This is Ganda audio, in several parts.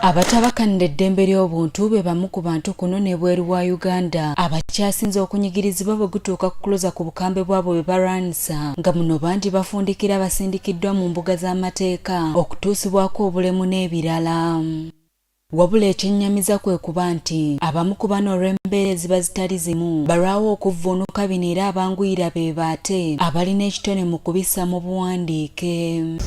Abatabakanira eddembe ly'obuntu be bamu ku bantu kuno n'ebweru wa Uganda abakyasinze okunyigirizibwa bwe gutuuka ku kuloza ku bukambe bwabwe bwe balwanyisa nga muno bangi bafundikira basindikiddwa mu mbuga z'amateeka okutuusibwako obulemu n'ebirala. Wabula ekyennyamiza kwe kuba nti abamu ku bano olw'embeera eziba zitali zimu balwawo okuvvuunuka bino era abanguyira be baate abalina ekitone mu kubissa mu buwandiike.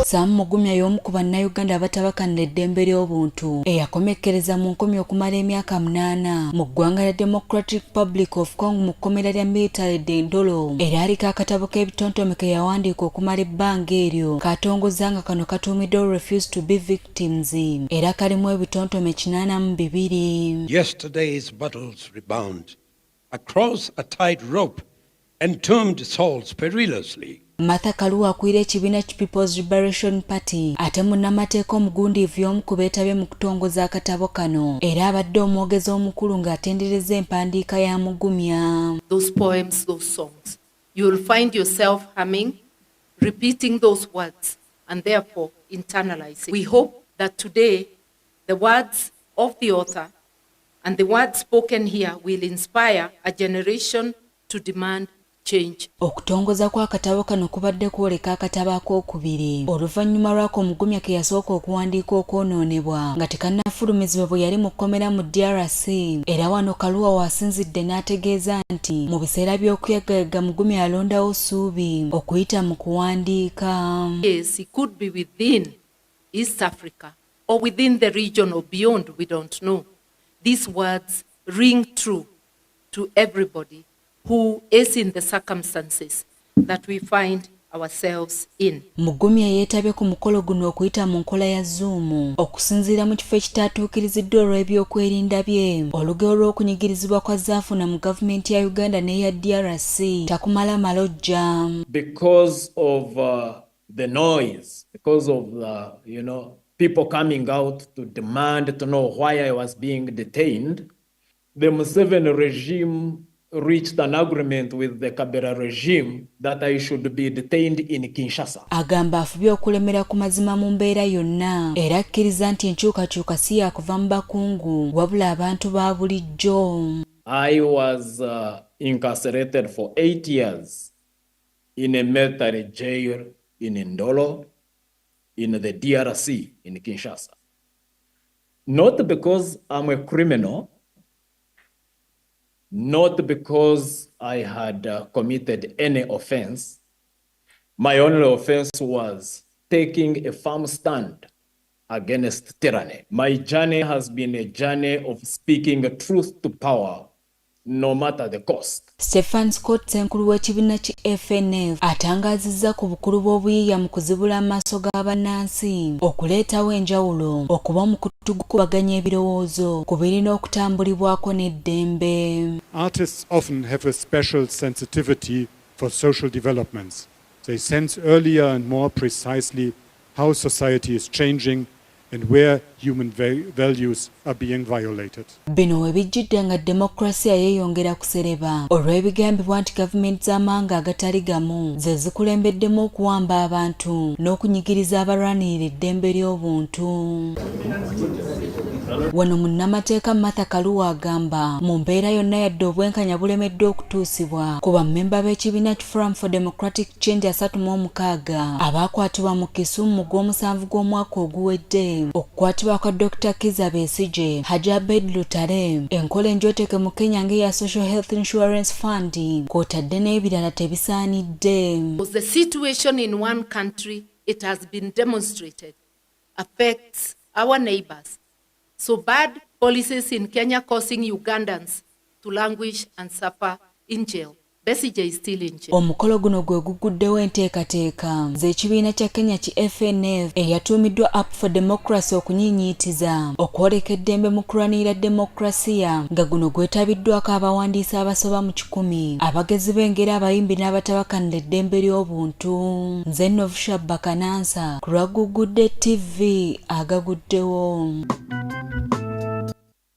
Saamu Mugumya y'omu ku bannayuganda abatabakanira eddembe ly'obuntu eyakomekkereza mu nkomyo okumala emyaka 8 mu ggwanga lya Democratic Republic of Congo mu kkomera lya military Dendolo era aliko akatabo k'ebitontome ke yawandiika okumala ebbanga eryo katongoza nga kano katuumiddwa Refuse to be Victims era kalimu ebitontome 82. Yesterday's battles rebound across a tight rope entombed souls perilously. Martha Kaluwa akwira ekibiina ki People's Liberation Party ate munnamateeka omugundiivu y'omu ku beetabye mu kutongoza akatabo kano era abadde omwogezi omukulu ng'atendereza empandiika ya Mugumya. Those poems, those songs, you will find yourself humming, repeating those words and therefore internalizing. We hope that today the words of the author and the words spoken here will inspire a generation to demand change. Okutongoza kwa katabo kano kubadde kwoleka akatabo ak'okubiri oluvannyuma lwako Mugumya ke yasooka okuwandiika okwonoonebwa nga tekannafulumizibwa bwe yali mu kkomera mu DRC era wano Kaluwa wasinzidde n'ategeeza nti mu biseera by'okuyagayaga Mugumya yalondawo ssuubi okuyita mu kuwandiika. Yes, it could be within East Africa or within the region or beyond, we don't know. These words ring true to everybody who is in the circumstances that we find ourselves in. Mugumya yeetabye ku mukolo guno okuyita mu nkola ya Zoom okusinziira mu kifo ekitaatuukiriziddwa olw'ebyokwerinda bye olugero lw'okunyigirizibwa kwa zaafuna mu gavumenti ya Uganda n'eya DRC takumala malojja. Because of the noise, because of the, people coming out to demand to know why I was being detained, the Museveni regime reached an agreement with the Kabila regime that I should be detained in Kinshasa. Agamba afubye okulemera ku mazima mu mbeera yonna era akkiriza nti enkyukakyuka si yakuva mu bakungu wabula abantu ba bulijjo. I was incarcerated for 8 years in a military jail in Ndolo in the DRC in Kinshasa. Not because I'm a criminal, not because I had committed any offense. My only offense was taking a firm stand against tyranny. My journey has been a journey of speaking truth to power, no matter the cost. Stephen Scott Senkulu w'ekibiina ki FNF atangaazizza ku bukulu bw'obuyiiya mu kuzibula amaaso g'abannansi okuleetawo enjawulo okuba mu kutugukubaganya ebirowoozo ku birina okutambulibwako n'eddembe. Artists often have a special sensitivity for social developments. They sense earlier and more precisely how society is changing and where human values are being violated. Bino webijjidde nga demokrasiya yeeyongera kusereba olw'ebigambibwa nti gavumenti z'amawanga agatali gamu ze zikulembeddemu okuwamba abantu n'okunyigiriza abalwanirira eddembe ly'obuntu. Wano munnamateeka Martha Kaluwa agamba mu mbeera yonna yadde obwenkanya bulemeddwa okutuusibwa ku bammemba b'ekibiina ki Forum for Democratic Change 36 abaakwatibwa mu Kisumu mu gw'omusanvu gw'omwaka oguwedde okukwatibwa kwa Dr. Kiza Besigye, Hajji Abed Lutale, enkola enjooteeke mu Kenya ng'eya Social Health Insurance Fund kw'otadde n'ebirala tebisaanidde. The situation in one country, it has been demonstrated, affects our neighbors. So bad policies in Kenya causing Ugandans to languish and suffer in jail. Besigye is still in jail. Omukolo guno gwe guguddewo enteekateeka z'ekibiina kya Kenya ki FNF eyatuumiddwa Up for Democracy okunyinyiitiza okwoleka eddembe mu kulwanirira demokrasiya nga guno gwetabiddwako abawandiisi abasoba mu 100 abagezi b'engeri abayimbi n'abatabakanira eddembe ly'obuntu. Nze Novusha Bakanansa ku lwa Gugudde TV agaguddewo.